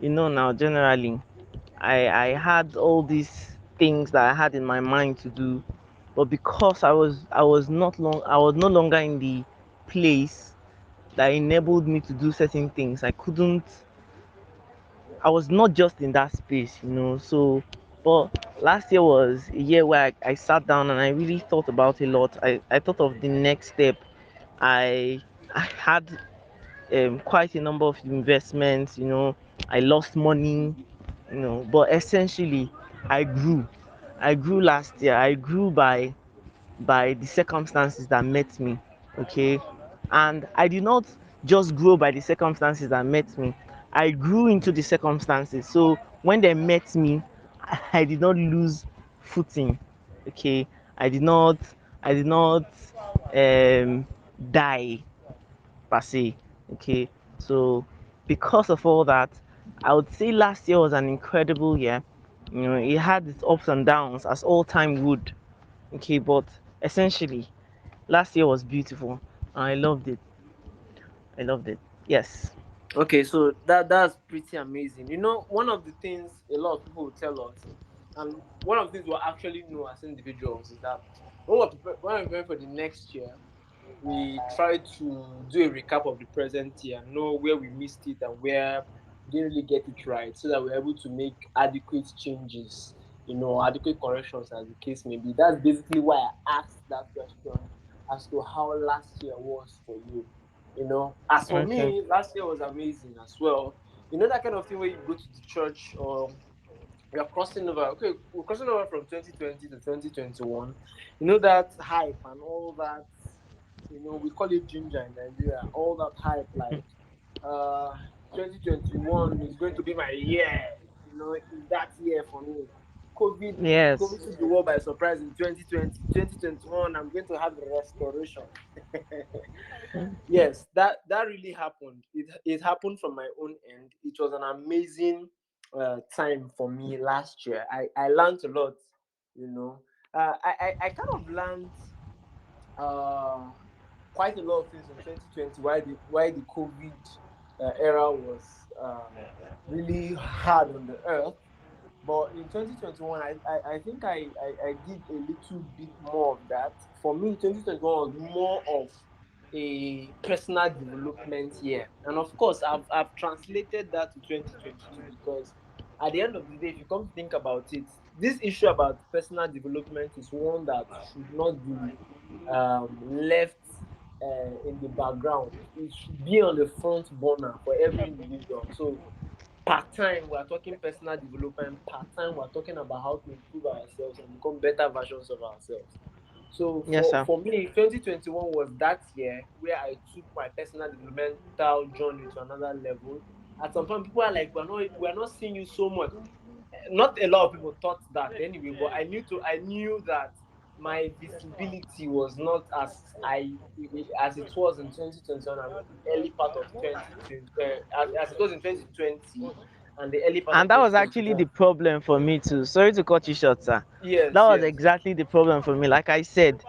now generally I had all these things that I had in my mind to do, but because I was no longer in the place that enabled me to do certain things. I was not just in that space. So, but last year was a year where I sat down and I really thought about a lot. I thought of the next step. I had quite a number of investments. I lost money. But essentially I grew. I grew last year. I grew by the circumstances that met me. Okay. And I did not just grow by the circumstances that met me. I grew into the circumstances. So when they met me, I did not lose footing. Okay. I did not um die per se. Okay. So because of all that, I would say last year was an incredible year. It had its ups and downs as all time would. Okay, but essentially last year was beautiful. I loved it. I loved it. Yes. Okay, so that's pretty amazing. One of the things a lot of people will tell us, and one of the things we actually know as individuals is that when we're preparing for the next year, we try to do a recap of the present year, know where we missed it and where we didn't really get it right, so that we're able to make adequate changes, adequate corrections as the case may be. That's basically why I asked that question as to how last year was for you. As for Okay. me, last year was amazing as well. That kind of thing where you go to the church or we are crossing over. Okay, we're crossing over from 2020 to 2021. That hype and all that. We call it ginger in Nigeria. All that hype, like, uh, 2021 is going to be my year. Is that year for me? COVID, Yes. COVID took the world by surprise in 2020. 2021, I'm going to have the restoration. Yes, that really happened. It happened from my own end. It was an amazing time for me last year. I learned a lot. You know, I kind of learned uh, quite a lot of things in 2020. Why the COVID era was really hard on the earth. But in 2021, I think I did a little bit more of that. For me, 2021 was more of a personal development year. And of course, I've translated that to 2022 because at the end of the day, if you come to think about it, this issue about personal development is one that should not be left in the background. It should be on the front burner for every individual. So part time, we're talking personal development. Part time, we're talking about how to improve ourselves and become better versions of ourselves. So Yes, for, sir. for me, 2021 was that year where I took my personal developmental journey to another level. At some point, people are like, we're not seeing you so much. Not a lot of people thought that anyway, but I knew that my visibility was not as it was in 2021 and the early part of 2020, as it was in 2020 and the early part And of that was actually 2021. the problem for me too. Sorry to cut you short, sir. That Yes, was yes. exactly the problem for me. Like I said,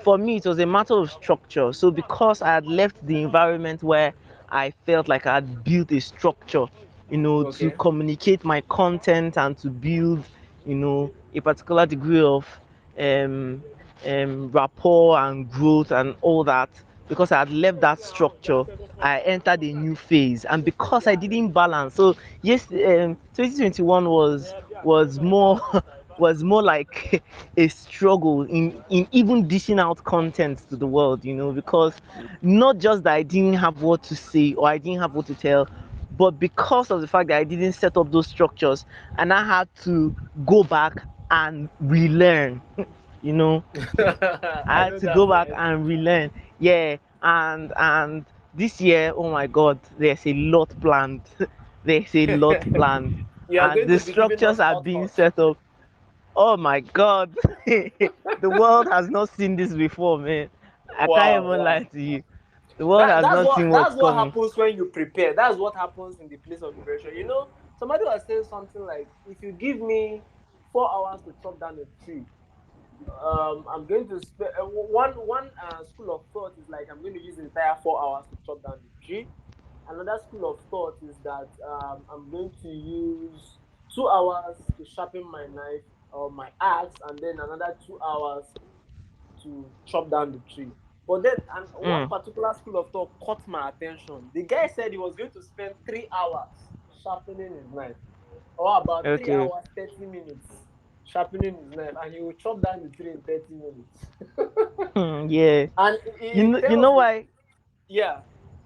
for me, it was a matter of structure. So because I had left the environment where I felt like I had built a structure, to Okay. communicate my content and to build, a particular degree of um, rapport and growth and all that. Because I had left that structure, I entered a new phase, and because I didn't balance, so yes, 2021 was more was more like a struggle in even dishing out content to the world, because not just that I didn't have what to say or I didn't have what to tell, but because of the fact that I didn't set up those structures, and I had to go back and relearn. you know I I had know to that go from back my and experience. relearn. Yeah, and this year, oh my God, there's a lot planned. There's a lot planned, You are and going the to be giving structures us are hot being hot. set up. Oh my God, the world has not seen this before, man. I can't Wow, even wow. lie to you. The world That has that's not what seen that's what's what coming. happens when you prepare. That's what happens in the place of preparation. Somebody was saying something like, if you give me 4 hours to chop down a tree, I'm going to spend one school of thought is like I'm going to use the entire 4 hours to chop down the tree. Another school of thought is that I'm going to use 2 hours to sharpen my knife or my axe, and then another 2 hours to chop down the tree. But then, and one Mm. particular school of thought caught my attention. The guy said he was going to spend 3 hours sharpening his knife, or about three Okay. hours, 30 minutes sharpening his knife, and he will chop down the tree in 30 minutes. Yeah. And You he know, you know tells me, why? yeah,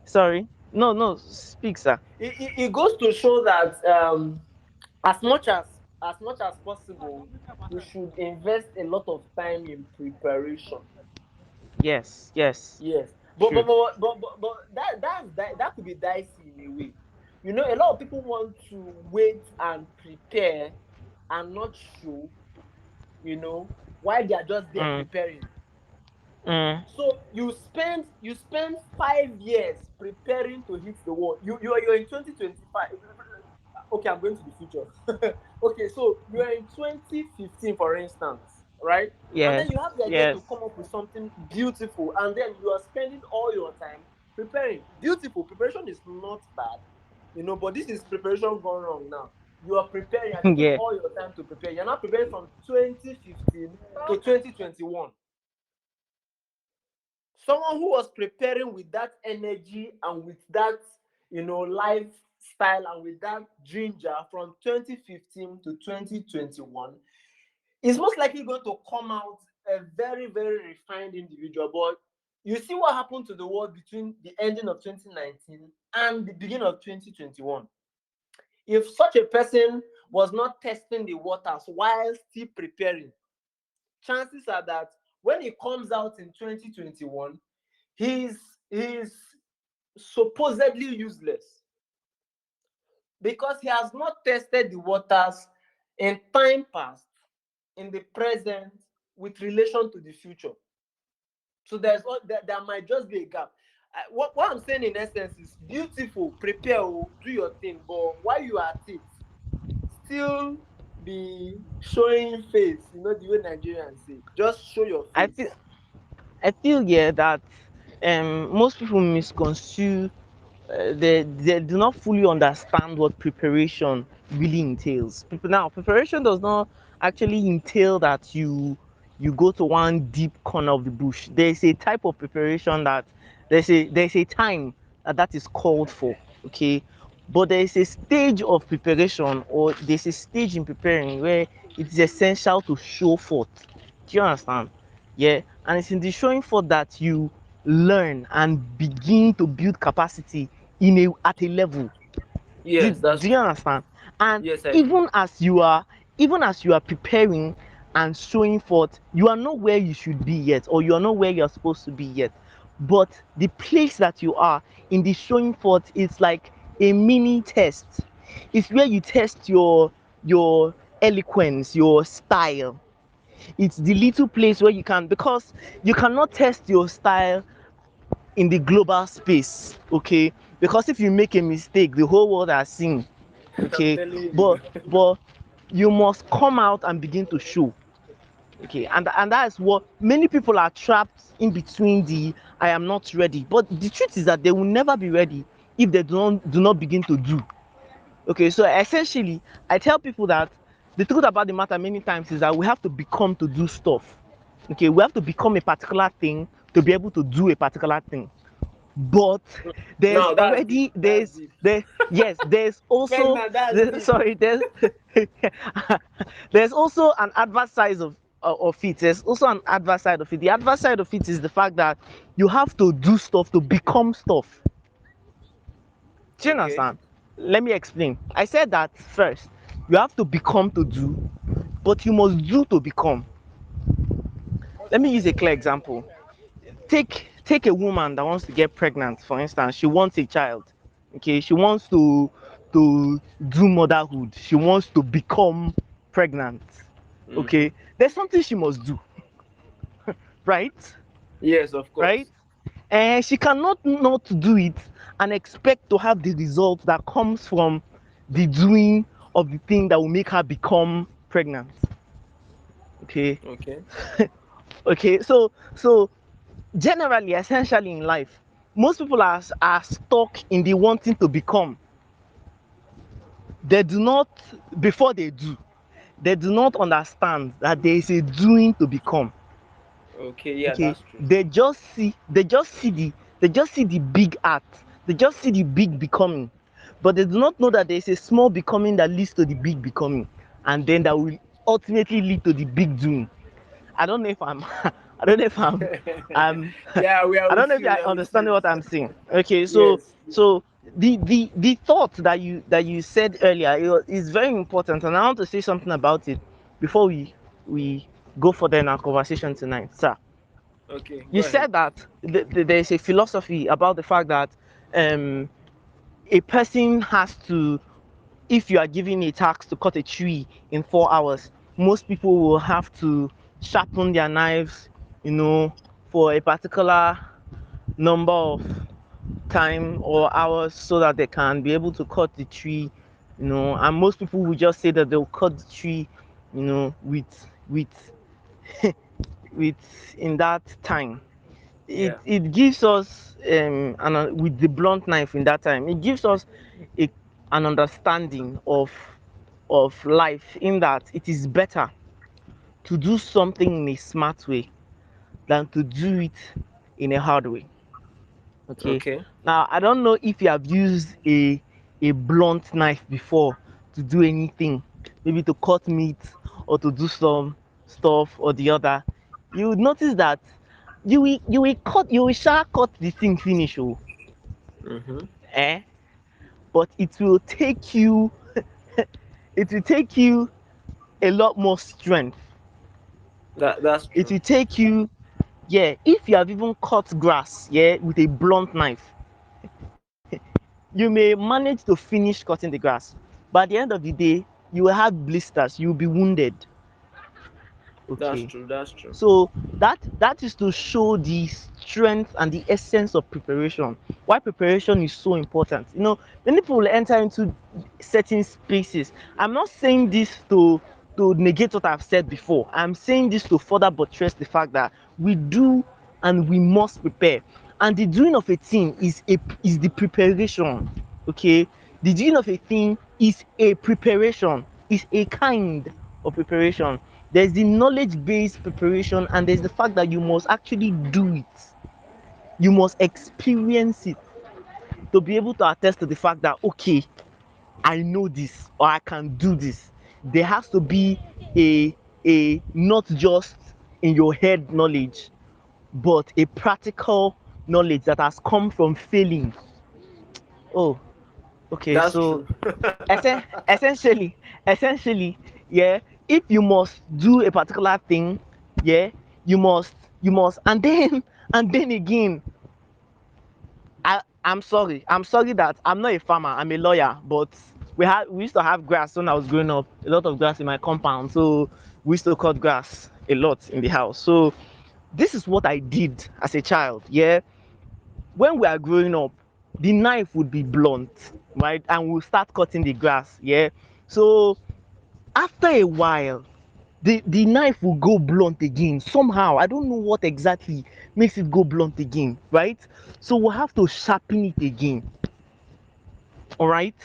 Sorry. No, no. Speak, sir. it goes to show that as much as possible, we should invest a lot of time in preparation. Yes. Yes. Yes, True. but that could be dicey in a way. You know, a lot of people want to wait and prepare and not show. You know, while they are just there Mm. preparing. Mm. So you spend 5 years preparing to hit the wall. You're in 2025. Okay, I'm going to the future. Okay, so you're in 2015, for instance, right? And Yes. then you have the idea Yes. to come up with something beautiful, and then you are spending all your time preparing. Beautiful preparation is not bad, but this is preparation gone wrong now. You are preparing, you're taking Yeah. all your time to prepare. You're not preparing from 2015 to 2021. Someone who was preparing with that energy and with that lifestyle and with that ginger from 2015 to 2021 is most likely going to come out a very, very refined individual. But you see what happened to the world between the ending of 2019 and the beginning of 2021. If such a person was not testing the waters while still preparing, chances are that when he comes out in 2021, he's supposedly useless because he has not tested the waters in time past, in the present, with relation to the future. So there might just be a gap. What I'm saying in essence is beautiful, prepare, do your thing, but while you are at it, still be showing face. You know the way Nigerians say, just show your I feel. face. I feel, yeah, that most people misconstrue. They do not fully understand what preparation really entails. Now, preparation does not actually entail that you go to one deep corner of the bush. There's a type of preparation that there's a time that is called for. Okay, but there is a stage of preparation, or there's a stage in preparing where it is essential to show forth. Do you understand? Yeah, and it's in the showing forth that you learn and begin to build capacity at a level. do, Yes, that's do you true. understand? And Yes, I do. even as you are preparing and showing forth, you are not where you should be yet, or you are not where you're supposed to be yet. But the place that you are in the showing forth is like a mini test. It's where you test your eloquence, your style. It's the little place where you can, because you cannot test your style in the global space. Okay, because if you make a mistake, the whole world has seen. I'm Okay, telling but you. but you must come out and begin to show. Okay, and that's what many people are trapped in between. The I am not ready, but the truth is that they will never be ready if they do not begin to do. Okay, so essentially I tell people that the truth about the matter many times is that we have to become to do stuff. Okay, we have to become a particular thing to be able to do a particular thing. But there's Now that's deep. already That's deep. there's also Ferdinand, that's deep. sorry, there's also an adverse side of it. There's also an adverse side of it. The adverse side of it is the fact that you have to do stuff to become stuff. Do you Okay. understand? Let me explain. I said that first. You have to become to do, but you must do to become. Let me use a clear example. Take a woman that wants to get pregnant, for instance. She wants a child. Okay, she wants to do motherhood. She wants to become pregnant. Mm-hmm. Okay, there's something she must do, right? Yes, of Right? course. And she cannot not do it and expect to have the result that comes from the doing of the thing that will make her become pregnant. Okay. Okay. Okay, so generally, essentially in life, Most people are stuck in the wanting to become. They do not, before they do not understand that there is a doing to become. Okay, yeah, Okay, that's true. they just see the big art, they just see the big becoming, but they do not know that there is a small becoming that leads to the big becoming, and then that will ultimately lead to the big doing. I don't know if I'm I don't know if I'm Yeah, we are I don't know with if you. you We are with understand you. what I'm saying. Okay, so Yes. the thought that you said earlier is very important, and I want to say something about it before we go further in our conversation tonight, sir. Okay, You go ahead. said that there is a philosophy about the fact that um, a person has to, if you are given a task to cut a tree in 4 hours, most people will have to sharpen their knives, you know, for a particular number of time or hours so that they can be able to cut the tree, you know. And most people will just say that they'll cut the tree, you know, with with in that time. Yeah. It gives us with the blunt knife in that time, it gives us a, an understanding of life, in that it is better to do something in a smart way than to do it in a hard way. Okay, Okay. now I don't know if you have used a blunt knife before to do anything, maybe to cut meat or to do some stuff or the other. You would notice that you will sha cut the thing finish, oh, Mm-hmm. eh? But it will take you it will take you a lot more strength. That's It true. will take you, yeah, if you have even cut grass, yeah, with a blunt knife, you may manage to finish cutting the grass, but at the end of the day, you will have blisters, you'll be wounded. That's Okay, true. That's true. so that is to show the strength and the essence of preparation, why preparation is so important. You know, many people will enter into certain spaces. I'm not saying this to negate what I've said before. I'm saying this to further buttress the fact that we do and we must prepare, and the doing of a thing is the preparation. Okay, the doing of a thing is a preparation, is a kind of preparation. There's the knowledge based preparation, and there's the fact that you must actually do it, you must experience it to be able to attest to the fact that, okay, I know this or I can do this. There has to be a not just in your head knowledge, but a practical knowledge that has come from failing. Oh, okay, That's so true. essentially, yeah, if you must do a particular thing, yeah, you must and then and then again, I'm sorry that I'm not a farmer, I'm a lawyer, but we used to have grass when I was growing up, a lot of grass in my compound, so we used to cut grass a lot in the house. So this is what I did as a child, yeah. When we are growing up, the knife would be blunt, right? And we'll start cutting the grass, yeah. So after a while, the knife will go blunt again. Somehow, I don't know what exactly makes it go blunt again, right? So we'll have to sharpen it again. All right.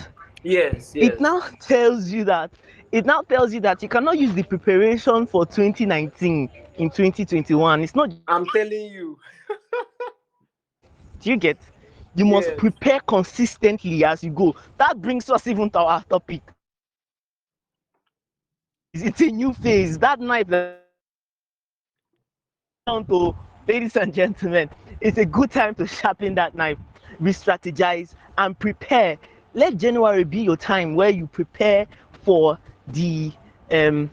Yes. It Yes. now tells you that you cannot use the preparation for 2019 in 2021. It's not just I'm about telling cutting you. grass. Do you get? You must Yes. prepare consistently as you go. That brings us even to our topic. It's a new phase. It's a new phase. That knife that I'm talking about is a new phase. Sit down to, ladies and gentlemen. It's a good time to sharpen that knife, re-strategize, and prepare. Let January be your time where you prepare for the um,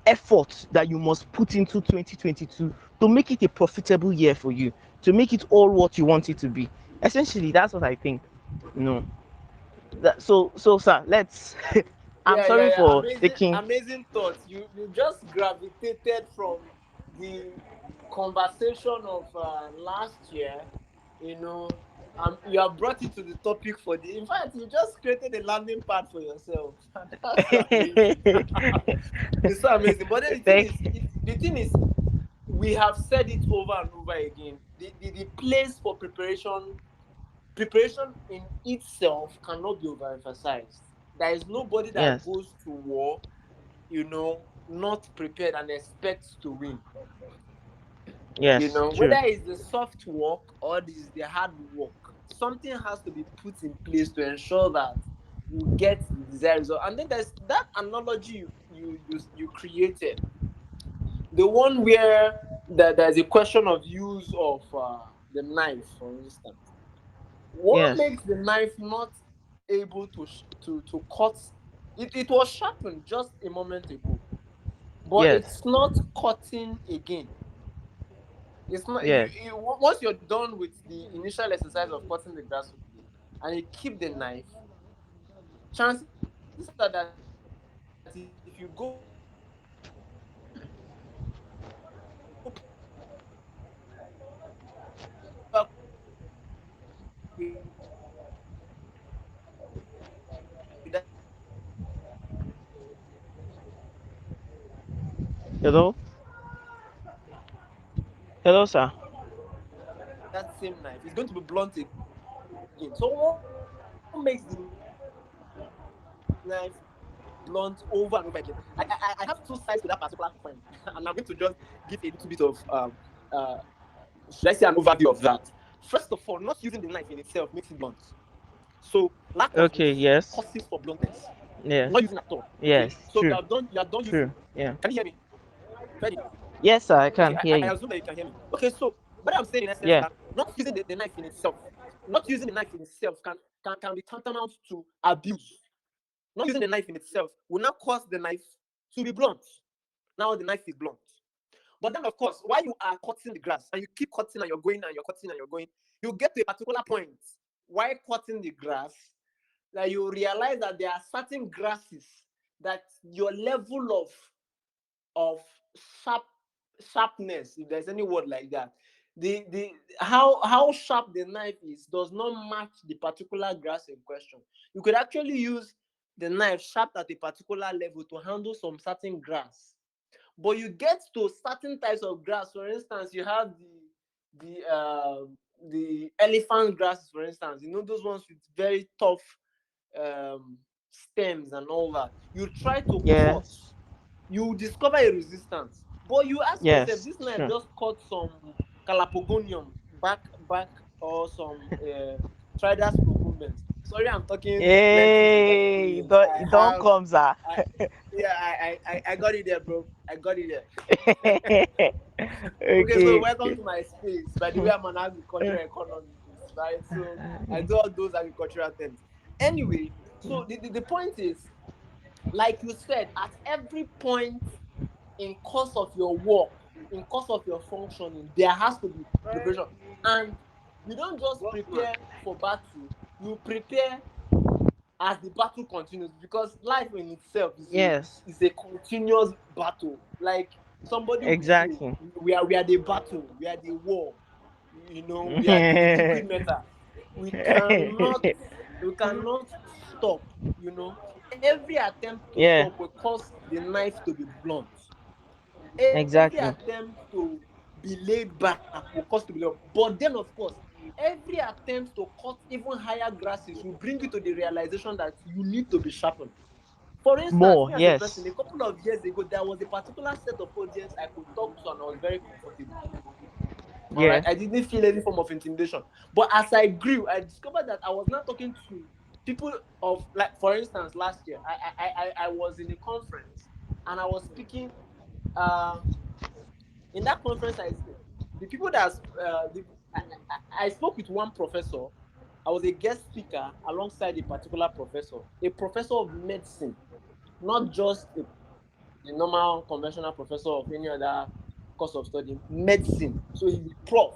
effort that you must put into 2022 to make it a profitable year for you, to make it all what you want it to be. Essentially, that's what I think. No, so sir, let's. I'm Yeah. Yeah. sorry Yeah. for Amazing. taking. Amazing thoughts. You just gravitated from the conversation of last year. You know. You have brought it to the topic for the. In fact, you just created a landing pad for yourself. That's amazing. It's so amazing. But then Thank. the thing is, we have said it over and over again. The place for preparation in itself cannot be overemphasized. There is nobody that Yes. goes to war, not prepared and expects to win. Yes. Whether True. it's the soft work or this the hard work, something has to be put in place to ensure that you get the desired result. And then there's that analogy you created, the one where there's a question of use of the knife, for instance. What Yes. makes the knife not able to cut? It was sharpened just a moment ago, but Yes. it's not cutting again. It's not Yes. once you're done with the initial exercise of cutting the grass with blade and you keep the knife, chances are that if you go back with the knife, you will not cut the grass again. Hello. Hello, sir. That same knife is going to be blunt again. So what makes the knife blunt over and over again? I have two sides to that particular coin, and I'm going to just give a little bit of uh, should I say an overview of that. First of all, not using the knife in itself makes it blunt. So lack of Okay. use Yes. causes for bluntness. Yes. Not using at all. Okay. Yes. So True. you are done True. using. Yeah. Can you hear me? Freddy? Yes, sir. I Okay, can hear I you. assume that you can hear me. Okay, so what I'm saying in essence is Yeah. that not using the knife in itself, not using the knife in itself can be tantamount to abuse. Not using the knife in itself will now cause the knife to be blunt. Now the knife is blunt. But then, of course, while you are cutting the grass and you keep cutting and you're going and you're cutting and you're going, you get to a particular point while cutting the grass that you realize that there are certain grasses that your level of sharp sharpness, if there's any word like that, the how sharp the knife is does not match the particular grass in question. You could actually use the knife sharp at a particular level to handle some certain grass, but you get to certain types of grass. For instance, you have the elephant grasses, for instance, those ones with very tough um, stems and all that. You try to cut, Yes. you discover a resistance, but you ask yourself, Yes. this knife True. just cut some calapogonium back or some tridus procumbens. Sorry, I'm talking plenty with Hey, experience. it don't come, sir. I yeah, I got it there, bro. I got it there. Okay, so Okay. welcome to my space. By the way, I'm an agricultural economist, right? So I do all those agricultural things. Anyway, so the point is, like you said, at every point in course of your work, in course of your functioning, there has to be preparation. And you don't just prepare for battle, you prepare as the battle continues, because life in itself Yes. is a continuous battle. Like somebody will say, Exactly. we are the battle, we are the war, we are the liquid metal. We cannot stop. Every attempt to Yeah. stop will cause the knife to be blunt. Every Exactly. attempt to be laid back will cause to be blunt. But then, of course, every attempt to cut even higher grasses will bring you to the realization that you need to be sharpened. For instance, More. me as a person, Yes. a couple of years ago, there was a particular set of audience I could talk to and I was very comfortable. All right. Yeah. I didn't feel any form of intimidation. But as I grew, I discovered that I was not talking to people of, like, for instance, last year, I was in a conference and I was speaking. Uh, in that conference, the people that I spoke with one professor. I was a guest speaker alongside a particular professor, a professor of medicine, not just the normal conventional professor of any other course of study, medicine. So he's a prof.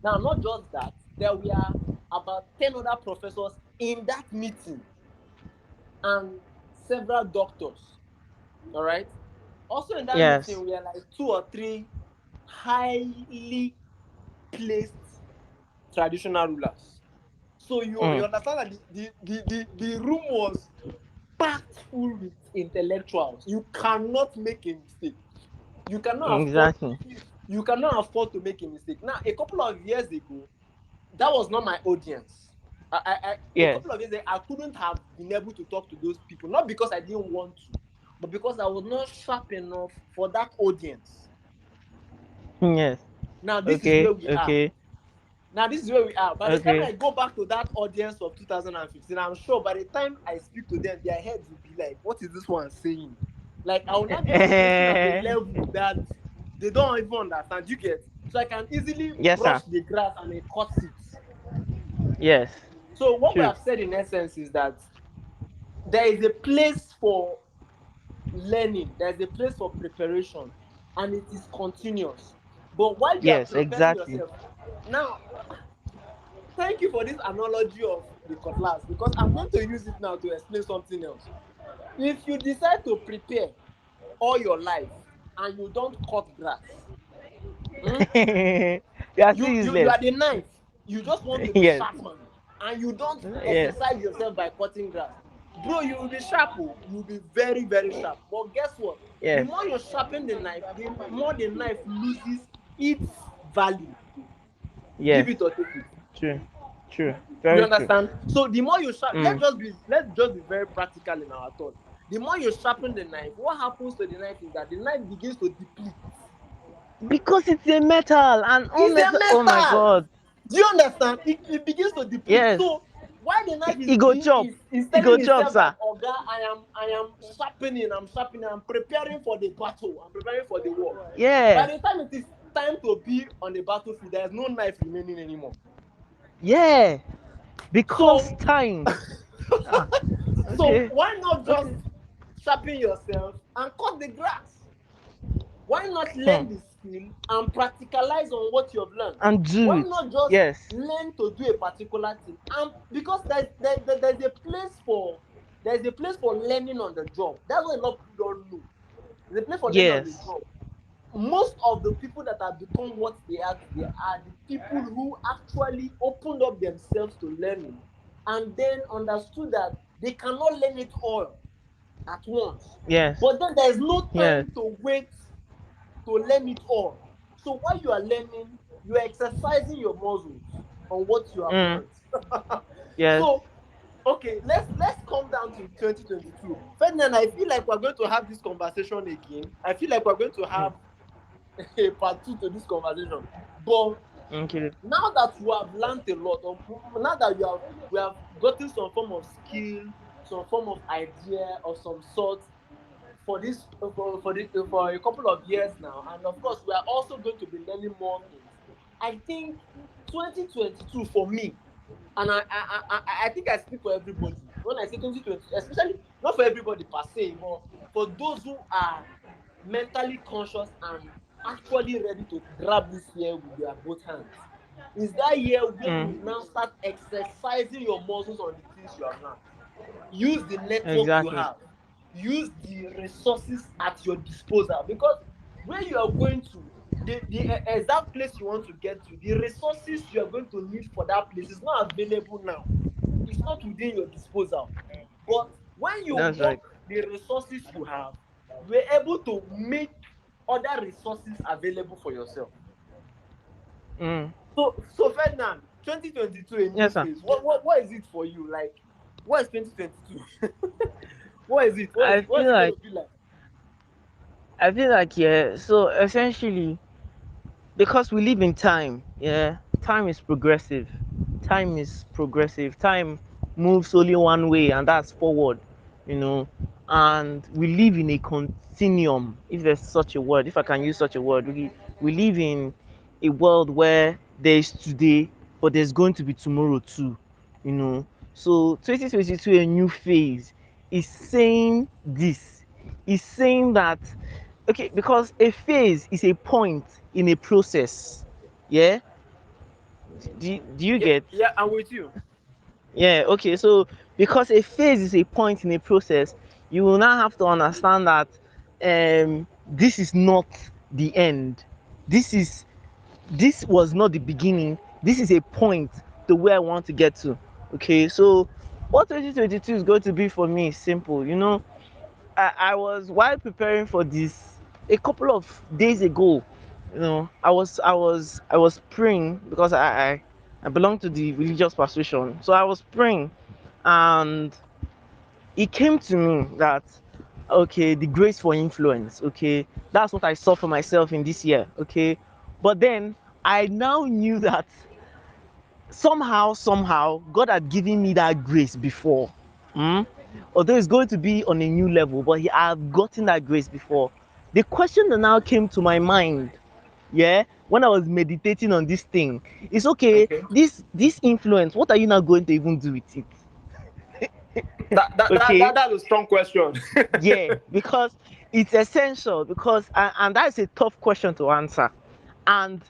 Now, not just that, there were about 10 other professors in that meeting and several doctors. All right. Also, in that Yes. meeting, we are like two or three highly placed traditional rulers. So you Mm. understand that the room was packed full with intellectuals. You cannot make a mistake. You cannot afford Exactly. You cannot afford to make a mistake. Now, a couple of years ago, that was not my audience. A Yes. couple of years ago, I couldn't have been able to talk to those people, not because I didn't want to, but because I was not sharp enough for that audience. Yes. Now, this is Okay. where we are. Okay. Now, this is where we are. By the time Okay. I go back to that audience of 2015, I'm sure by the time I speak to them, their heads will be like, what is this one saying? Like, I will not be operating at a level that they don't even understand. You get? So I can easily Yes, sir. brush the grass and cut it. Yes. So what we True. have said in essence is that there is a place for learning, there is a place for preparation, and it is continuous. But while you are Yes. preparing Exactly. yourself, now, thank you for this analogy of the cutlass, because I'm going to use it now to explain something else. If you decide to prepare all your life and you don't cut grass, hmm, You are still you useless. are the knife. You just want to be Yes. sharpened, and you don't Yes. exercise yourself by cutting grass. Bro, you will be sharp. Oh. You will be very, very sharp. But guess what? The Yes. more you sharpen the knife, the more the knife loses its value. Give Yes. it or take it. True. True. You Very true. understand? So the more you sharp, Mm. let's just be very practical in our thought. The more you sharpen the knife, what happens to the knife is that the knife begins to deplete. Because it's a metal and all It's a metal. Oh my metal. god. Do you understand? It begins to deplete. Yes. So why the knife He go chop. is He telling go chop, itself that, sir. Oga, I am sharpening, I'm preparing for the battle, I'm preparing for the war. By Yeah. the time it is time to be on the battlefield, there is no knife remaining anymore. Yeah. Because So time. Ah. so Okay. why not just Okay. sharpen yourself and cut the grass? Why not Hmm. learn the skill and practicalize on what you have learned? And do Why it. not just Yes. learn to do a particular thing? And because there's a place for learning on the job. That's what a lot of people don't know. There's a place for learning on the Yes. job. Most of the people that have become what they are today are the people who actually opened up themselves to learning and then understood that they cannot learn it all at once. Yes. But then there is no Yes. time to wait to learn it all. So while you are learning, you are exercising your muscles on what you have Mm. learned. Yes. So okay, let's come down to 2022. Ferdinand, I feel like we're going to have this conversation again. I feel like we're going to Mm. have a part two to this conversation. But Okay. now that you have learned a lot, or now that we have gotten some form of skill, some form of idea of some sort for this for a couple of years now, and of course we are also going to be learning more things. I think 2022 for me, and I think I speak for everybody when I say 2020, especially not for everybody per se, but for those who are mentally conscious and actually ready to grab this year with their both hands. Is that year where you Mm. now start exercising your muscles on the things you have learned. Use the network you Exactly. have, use the resources at your disposal, because where you are going to, the exact place you want to get to, the resources you are going to need for that place is not available now. It's not within your disposal. But when you That's work right. the resources you have, you're able to make other resources available for yourself. Mm. So Ferdinand, 2022 a new Yes, sir. phase. What is it for you? Like, what is 2022? What is it? I What is feel it going like to be like? yeah. So essentially, because we live in time, yeah, time is progressive. Time moves only one way, and that's forward, you know. And we live in a continuum, if there's such a word, if I can use such a word. We live in a world where there's today, but there's going to be tomorrow too, you know. So 2022, a new phase, is saying this, is saying that, okay, because a phase is a point in a process. Yeah. Do you Yeah, get? yeah, I'm with you. Yeah. Okay. So because a phase is a point in a process, you will now have to understand that this is not the end. This is this was not the beginning. This is a point to where I want to get to. Okay. So what 2022 is going to be for me is simple. You know, I was while preparing for this a couple of days ago. I was praying because I belong to the religious persuasion. So I was praying, and it came to me that, okay, the grace for influence, okay, that's what I saw for myself in this year, okay. But then I now knew that somehow God had given me that grace before. Hmm? Although it's going to be on a new level, but I have gotten that grace before. The question that now came to my mind, yeah, when I was meditating on this thing, is, okay, Okay. this influence, what are you now going to even do with it? Okay. That's a strong question. Yeah, because it's essential, because and that's a tough question to answer. And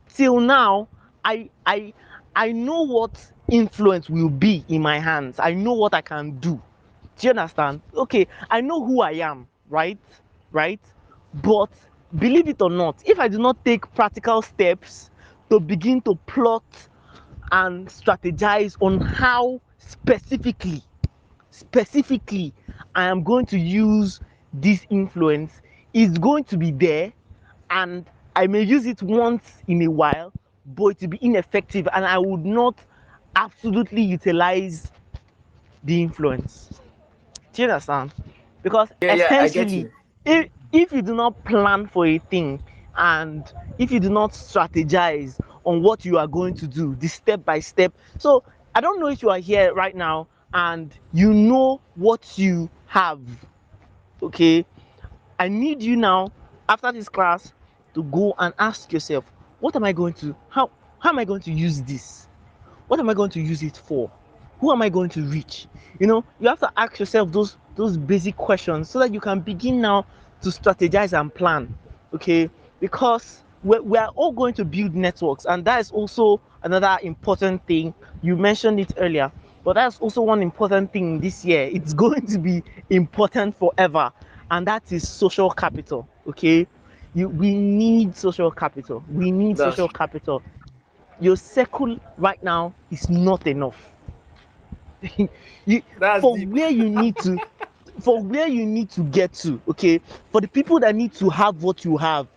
till now, I I know what influence will be in my hands. I know what I can do. Do you understand? Okay, I know who I am, right? Right? But believe it or not, if I do not take practical steps to begin to plot and strategize on how specifically I am going to use this influence, is going to be there, and I may use it once in a while, but it will be ineffective, and I would not absolutely utilize the influence. Do you understand? Because Yeah, yeah, I get essentially, you. if you do not plan for a thing, and if you do not strategize on what you are going to do, the step by step. So I don't know if you are here right now and you know what you have. Okay, I need you now, after this class, to go and ask yourself, what am I going to, how am I going to use this? What am I going to use it for? Who am I going to reach? You have to ask yourself those basic questions so that you can begin now to strategize and plan. Okay, because we are all going to build networks, and that is also another important thing. You mentioned it earlier, but that's also one important thing this year. It's going to be important forever, and that is social capital. Okay, we need social capital. We need That's social capital. Your circle right now is not enough. you that's for deep. where you need to for where you need to get to, okay, for the people that need to have what you have,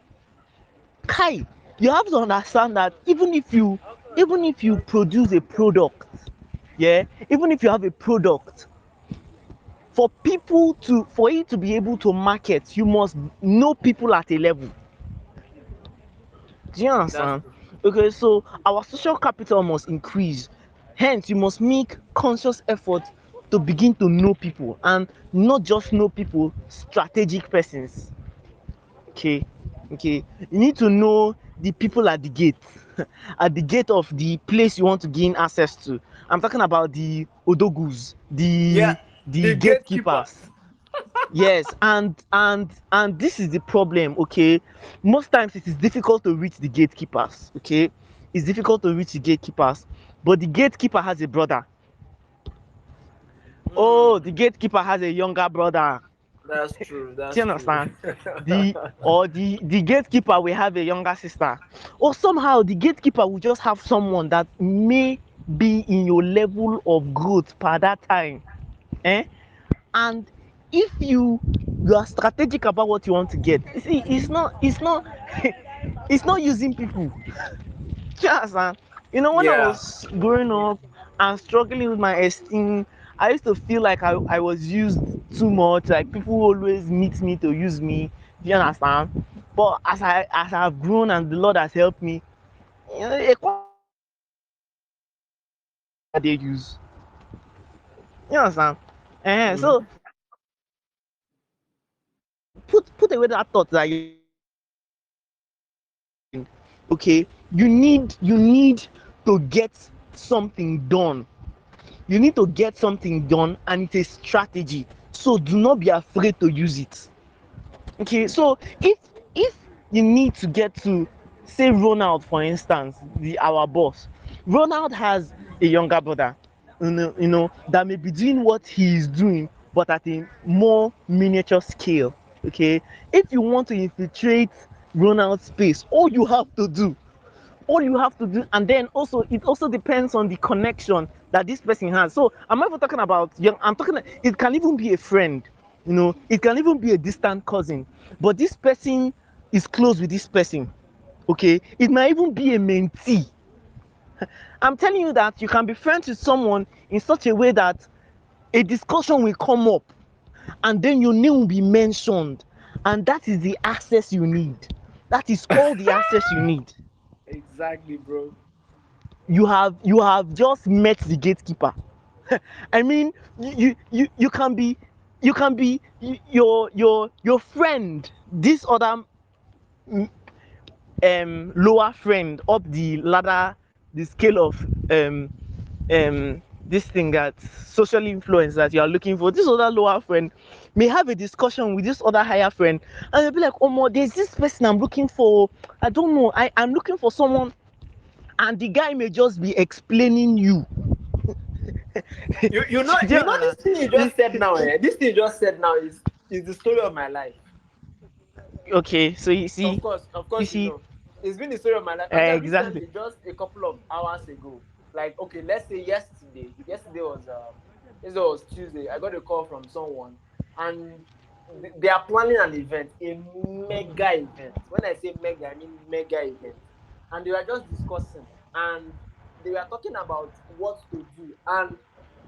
kai, you have to understand that even if you produce a product, yeah, even if you have a product, for it to be able to market, you must know people at a level. Do you That's understand? true. Okay, so our social capital must increase. Hence, you must make conscious effort to begin to know people, and not just know people, strategic persons. Okay, okay. You need to know the people at the gate, at the gate of the place you want to gain access to. I'm talking about the odogus, Yeah, the the gatekeepers. gatekeepers. Yes, and this is the problem. Okay, most times it is difficult to reach the gatekeepers. Okay, it's difficult to reach the gatekeepers, but the gatekeeper has a brother. Oh, Hmm, the gatekeeper has a younger brother. that's true. Do That's you true. understand? The gatekeeper will have a younger sister, or somehow the gatekeeper will just have someone that may be in your level of growth per that time. Eh? And if you are strategic about what you want to get, see, it's not it's not using people. Just when I Yeah, was growing up and struggling with my esteem, I used to feel like I was used too much, like people always meet me to use me. Do you understand? But as I have grown and the Lord has helped me, a they use. You understand? So mhm. put away that thought that you're not using in your mind. Okay, you need to get something done. You need to get something done, and it's a strategy. So do not be afraid to use it. Okay, so if you need to get to, say, Ronald, for instance, our boss. Ronald has a younger brother, that may be doing what he is doing, but at a more miniature scale. Okay, if you want to infiltrate Ronald's space, all you have to do, and then also it also depends on the connection that this person has. So I'm not even talking about young, I'm talking, it can even be a friend, it can even be a distant cousin, but this person is close with this person. Okay, it might even be a mentee. I'm telling you that you can be friends with someone in such a way that a discussion will come up and then your name will be mentioned, and that is the access you need. That is all the access you need. Exactly, bro. You have just met the gatekeeper. I mean, you can be, your friend, this other lower friend up the ladder, the scale of this thing that social influence that you are looking for. This other lower friend may have a discussion with this other higher friend, and they'll be like, oh mo, there's this person I'm looking for. I don't know, I'm looking for someone, and the guy may just be explaining you. You know, Do you this understand? thing you just said now, eh? This thing you just said now is the story of my life. Okay, so you see, Of you course, you see, know, it's been the story of my life. I'm saying exactly. recently, just a couple of hours ago, like okay, let's say yesterday. Yesterday was Tuesday. I got a call from someone, and they are planning an event, a mega event. When I say mega, I mean mega event. And they were just discussing, and they were talking about what to do, and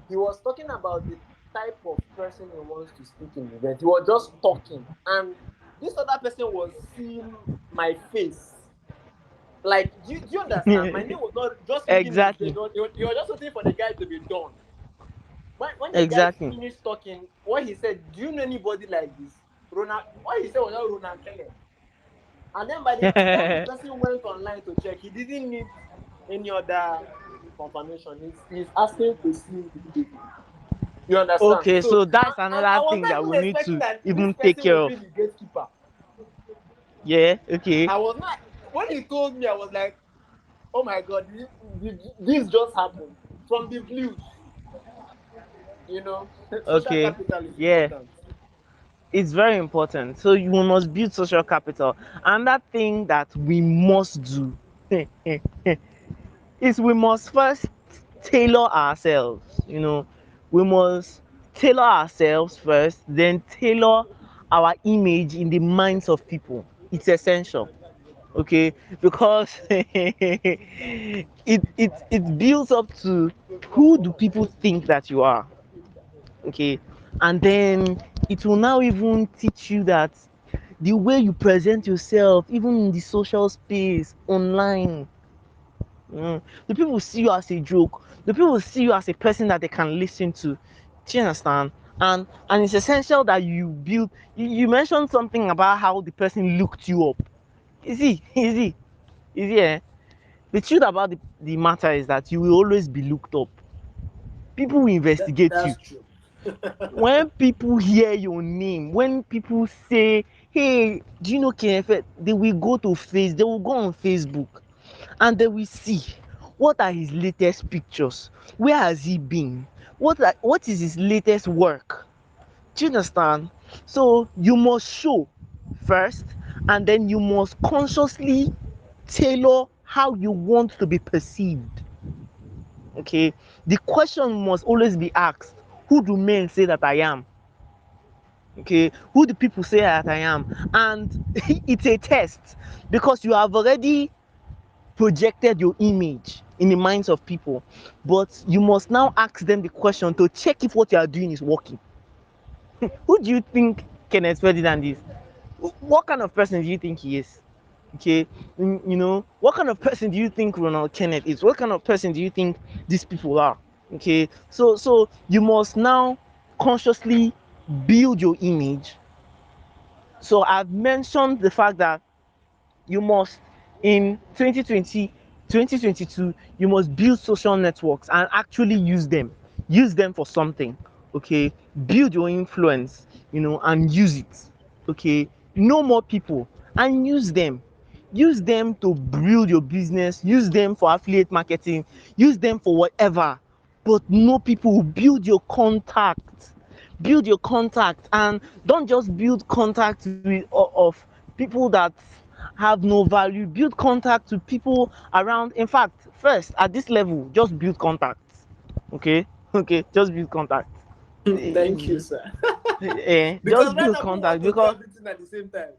he was talking about the type of person he wants to speak in the event. He was just talking, and this other person was seeing my face. Like, do you understand? My name was not just reading his face. Exactly. He was just waiting for the guy to be done. When the guy Exactly. finished talking, what he said, do you know anybody like this? Ronald, what he said was not Ronald Kenneth. And then by the time the person went online to check, he didn't need any other confirmation. He's asking to see him immediately. You understand? Okay, So, so that's and I another was thing not that we even need expecting to that this even take person care would be of. the gatekeeper. Yeah, okay. I was not, when he told me, I was like, oh my God, this just happened from the blues. You know, social Okay. capital is Yeah, important. it's very important. So you must build social capital. And that thing that we must do is we must first tailor ourselves. We must tailor ourselves first, then tailor our image in the minds of people. It's essential. Okay, because it builds up to who do people think that you are. Okay, and then it will now even teach you that the way you present yourself, even in the social space online, the people see you as a joke. The people see you as a person that they can listen to. Do you understand? And it's essential that you build. You mentioned something about how the person looked you up. Easy, eh? The truth about the matter is that you will always be looked up. People will investigate you. That's true. When people hear your name, when people say, hey, do you know Kenneth? They will go on Facebook, and they will see what are his latest pictures, where has he been, what is his latest work. Do you understand? So you must show first, and then you must consciously tailor how you want to be perceived. Okay, the question must always be asked, who do men say that I am? Okay, who do people say that I am? And it's a test, because you have already projected your image in the minds of people, but you must now ask them the question to check if what you are doing is working. Who do you think Kenneth Ferdinand is? What kind of person do you think he is? Okay, what kind of person do you think Ronald Kenneth is? What kind of person do you think these people are? Okay, so you must now consciously build your image. So I've mentioned the fact that you must, in 2020, 2022, you must build social networks and actually use them for something. Okay, build your influence, and use it. Okay, know more people and use them to build your business, use them for affiliate marketing, use them for whatever. But know people, build your contact, and don't just build contact of people that have no value. Build contact with people around. In fact, first at this level, just build contacts. Okay, okay, just build contacts. Thank you, sir. Just Because right build now, people want contact, to do because everything at the same time.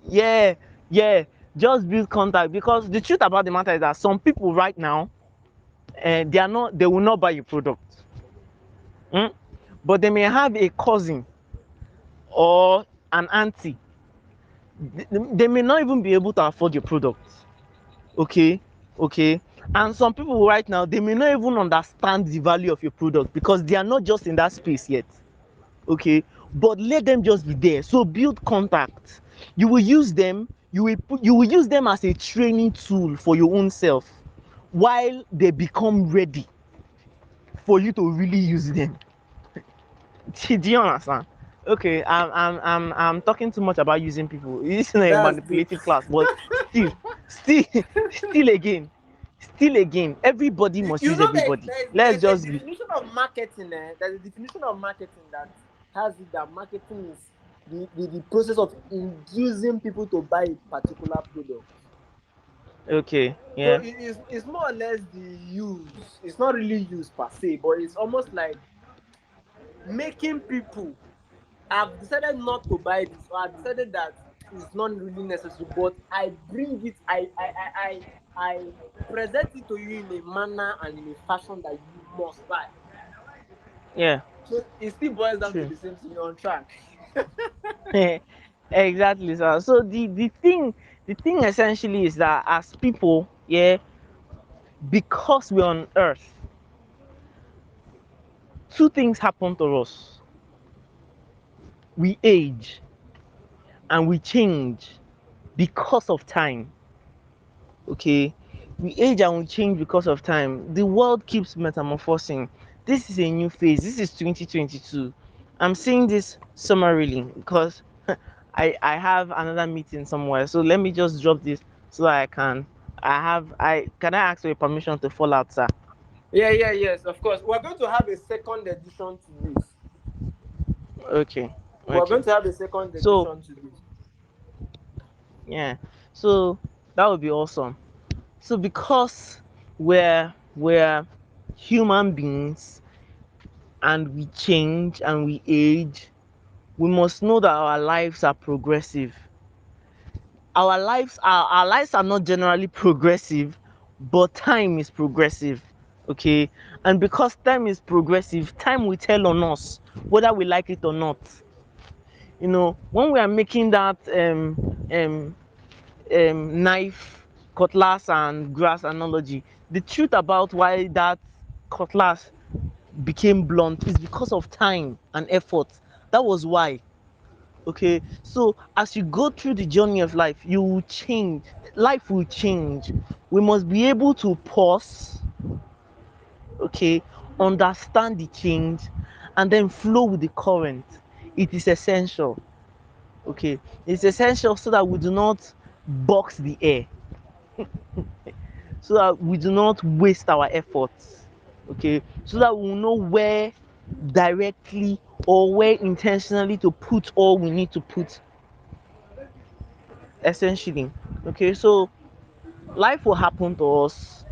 yeah, yeah, just build contact, because the truth about the matter is that some people right now, they will not buy your product. Mm? But they may have a cousin or an auntie. They may not even be able to afford your product. Okay, okay. And some people right now, they may not even understand the value of your product because they are not just in that space yet. Okay, but let them just be there. So build contact. You will use them. You will use them as a training tool for your own self, while they become ready for you to really use them. Do you understand? Okay, I'm talking too much about using people. This is not a That's deep. manipulative class, but still, still, still again, everybody must You use know, everybody. Let's there's a just be definition of marketing. There's a definition of marketing that has it that marketing is the process of inducing people to buy a particular product. okay. So Yeah, it's more or less the use. It's not really use per se, but it's almost like making people have decided not to buy this, or I've decided that it's not really necessary, but I bring it, I present it to you in a manner and in a fashion that you must buy. yeah, So it still boils down to true. the same thing. You're on track. Exactly, sir. So the thing essentially is that as people, yeah, because we're on earth, two things happen to us. We age and we change because of time. Okay, we age and we change because of time. The world keeps metamorphosing. This is a new phase. This is 2022. I'm saying this summarily because I have another meeting somewhere, so let me just drop this so that I can I ask for your permission to fall out, sir? Yeah, yeah, yes, of course. We're going to have a second edition to this. Okay, We're okay. going to have a second So edition to this. yeah, so that would be awesome. So because we're human beings and we change and we age, we must know that our lives are progressive. Our lives are not generally progressive, but time is progressive. Okay, and because time is progressive, time will tell on us whether we like it or not. When we are making that knife, cutlass, and grass analogy, the truth about why that cutlass became blunt is because of time and effort. That was why. Okay, so as you go through the journey of life, you will change. Life will change. We must be able to pause, okay, understand the change, and then flow with the current. It is essential. Okay, it's essential so that we do not box the air, so that we do not waste our efforts. Okay, so that we will know where directly or where intentionally to put all we need to put, essentially. Okay, so life will happen to us,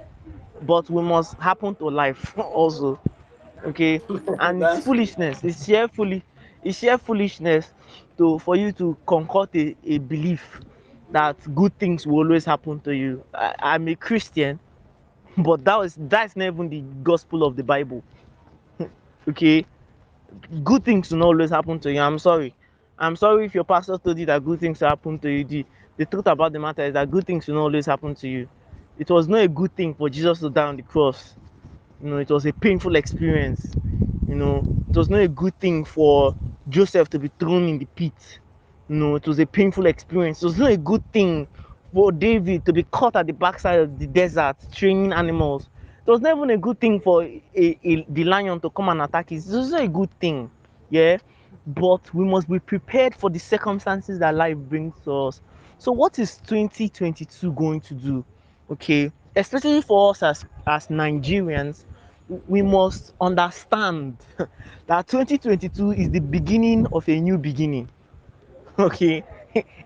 but we must happen to life also. Okay, and it's That's true. foolishness, it's sheer foolishness to for you to concoct a belief that good things will always happen to you. I'm a Christian, but that's not even the gospel of the Bible. Okay, good things will not always happen to you. I'm sorry if your pastor told you that good things will happen to you. The truth about the matter is that good things will not always happen to you. It was not a good thing for Jesus to die on the cross. It was a painful experience. It was not a good thing for Joseph to be thrown in the pit. It was a painful experience. It was not a good thing for David to be caught at the backside of the desert training animals. It was not even a good thing for the lion to come and attack us. It was not a good thing. Yeah, but we must be prepared for the circumstances that life brings to us. So what is 2022 going to do? Okay, especially for us as Nigerians, we must understand that 2022 is the beginning of a new beginning. Okay,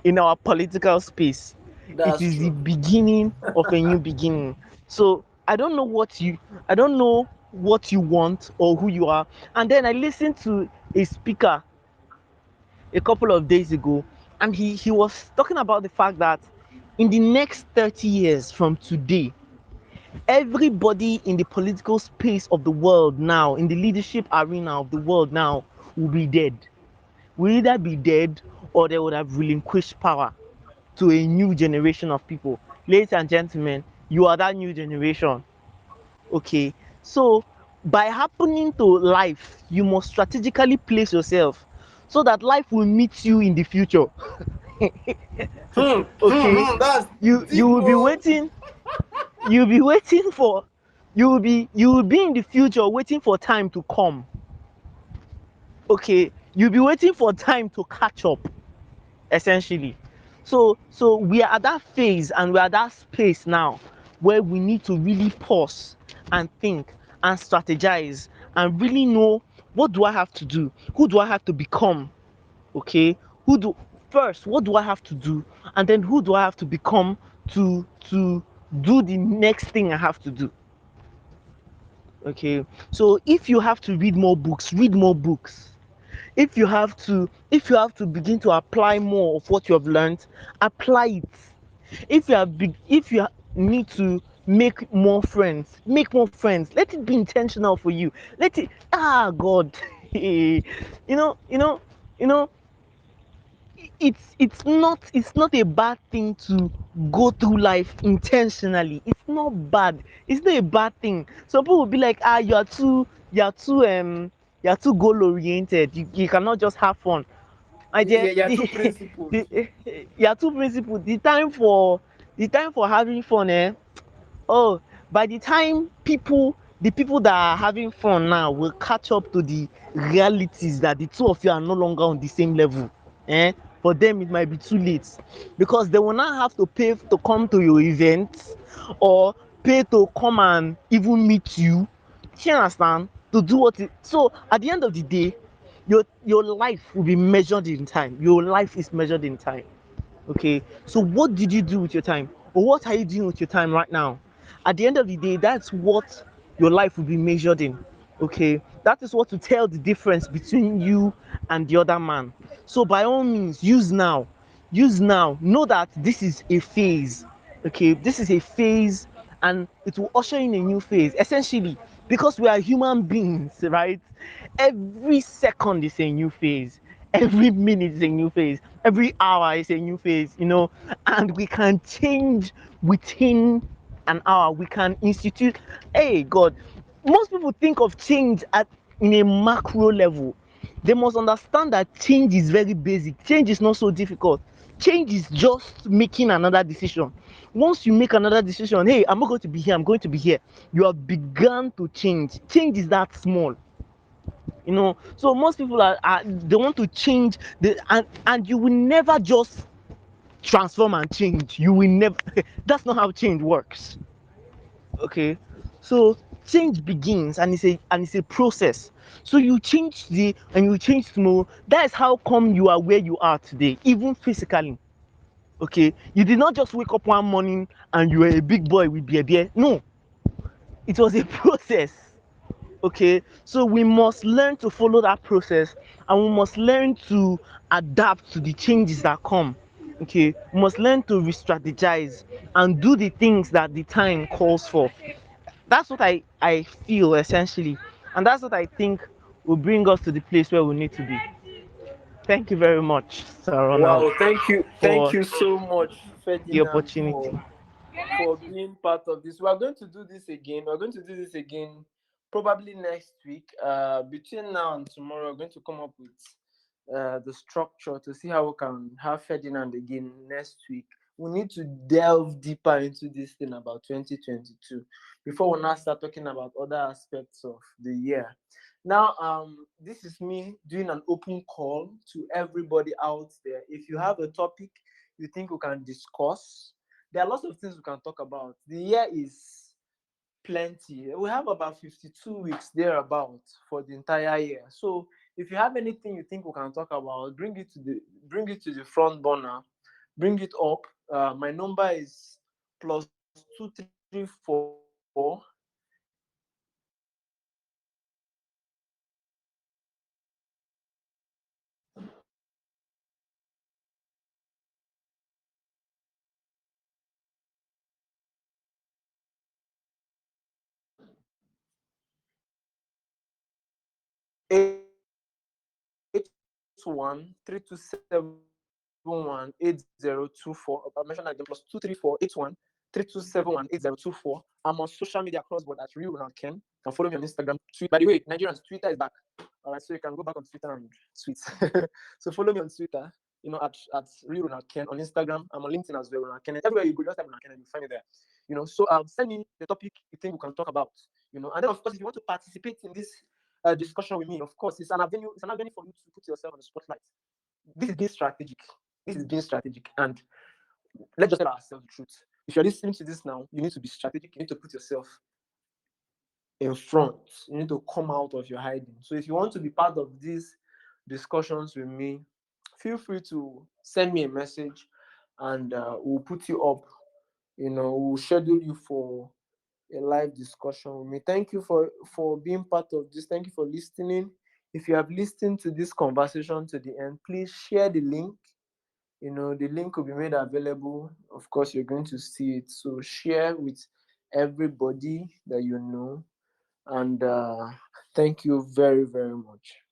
in our political space, it That's is the true. beginning of a new beginning. So I don't know what you want or who you are. And then I listened to a speaker a couple of days ago, and he was talking about the fact that In the next 30 years from today, everybody in the political space of the world now, in the leadership arena of the world now, will be dead. Will either be dead or they would have relinquished power to a new generation of people. Ladies and gentlemen, you are that new generation. Okay, so by happening to life, you must strategically place yourself so that life will meet you in the future. Okay, That's you deep. will be Oh. waiting, you'll be waiting for, you will be in the future waiting for time to come. Okay, you'll be waiting for time to catch up, essentially. So we are at that phase and we are at that space now where we need to really pause and think and strategize and really know, what do I have to do, who do I have to become. Okay, who do first, what do I have to do, and then who do I have to become to do the next thing I have to do. Okay, so if you have to read more books, read more books. If you have to begin to apply more of what you have learned, apply it. If you need to make more friends, let it be intentional for you. Let it, God. you know you know you know it's not a bad thing to go through life intentionally. It's not bad. It's not a bad thing. Some people will be like, you're too goal oriented. You cannot just have fun. I Yeah, get yeah, the, two principles. you're too principled. The time for having fun, oh, by the people that are having fun now will catch up to the realities that the two of you are no longer on the same level. eh for them it might be too late, because they will now have to pay to come to your events, or pay to come and even meet you. Do you understand? To do what it, so at the end of the day, your life will be measured in time. Your life is measured in time. Okay, so what did you do with your time, or what are you doing with your time right now? At the end of the day, that's what your life will be measured in. Okay, that is what will tell the difference between you and the other man. So by all means, use now, know that this is a phase. Okay, this is a phase, and it will usher in a new phase, essentially, because we are human beings, right? Every second is a new phase, every minute is a new phase, every hour is a new phase, and we can change within an hour. We can institute, hey God, most people think of change at in a macro level. They must understand that change is very basic. Change is not so difficult. Change is just making another decision. Once you make another decision, hey, I'm not going to be here, I'm going to be here, you have begun to change. Change is that small. So most people they want to change, and you will never just transform and change. You will never that's not how change works. Okay, so change begins, and it's a process. So you change tomorrow. That is how come you are where you are today, even physically. Okay, you did not just wake up one morning and you were a big boy with beer. No, it was a process. Okay, so we must learn to follow that process, and we must learn to adapt to the changes that come. Okay, we must learn to re-strategize and do the things that the time calls for. That's what I feel, essentially, and that's what I think will bring us to the place where we need to be. Thank you very much, Sir Ronald, Wow, thank for you so much, the Ferdinand, opportunity. for being part of this. We are going to do this again. We're going to do this again probably next week. Between now and tomorrow, we're going to come up with the structure to see how we can have Ferdinand again next week. We need to delve deeper into this thing about 2022 before we now start talking about other aspects of the year. Now, this is me doing an open call to everybody out there. If you have a topic you think we can discuss, there are lots of things we can talk about. The year is plenty. We have about 52 weeks thereabout for the entire year. So if you have anything you think we can talk about, bring it to the front burner, bring it up. My number is +234 +234 I mentioned that again, +23481 32718024. I'm on social media across board at Real Ronald Ken. You can follow me on Instagram. By the way, Nigerians, Twitter is back. All right, so you can go back on Twitter and tweet. So follow me on Twitter, at Real Ronald Ken. On Instagram, I'm on LinkedIn as well, Ronald Ken. Everywhere you go, just type Ronald Ken and you'll find me there. So send me the topic you think we can talk about. And then of course, if you want to participate in this discussion with me, of course, it's an avenue. It's an avenue for you to put yourself on the spotlight. This is being strategic. And let's just tell ourselves the truth. If you're listening to this now, you need to be strategic. You need to put yourself in front. You need to come out of your hiding. So if you want to be part of these discussions with me, feel free to send me a message, and we'll put you up. We'll schedule you for a live discussion with me. Thank you for being part of this. Thank you for listening. If you have listened to this conversation to the end, please share the link. The link will be made available. Of course, you're going to see it. So share with everybody that you know. And thank you very, very much.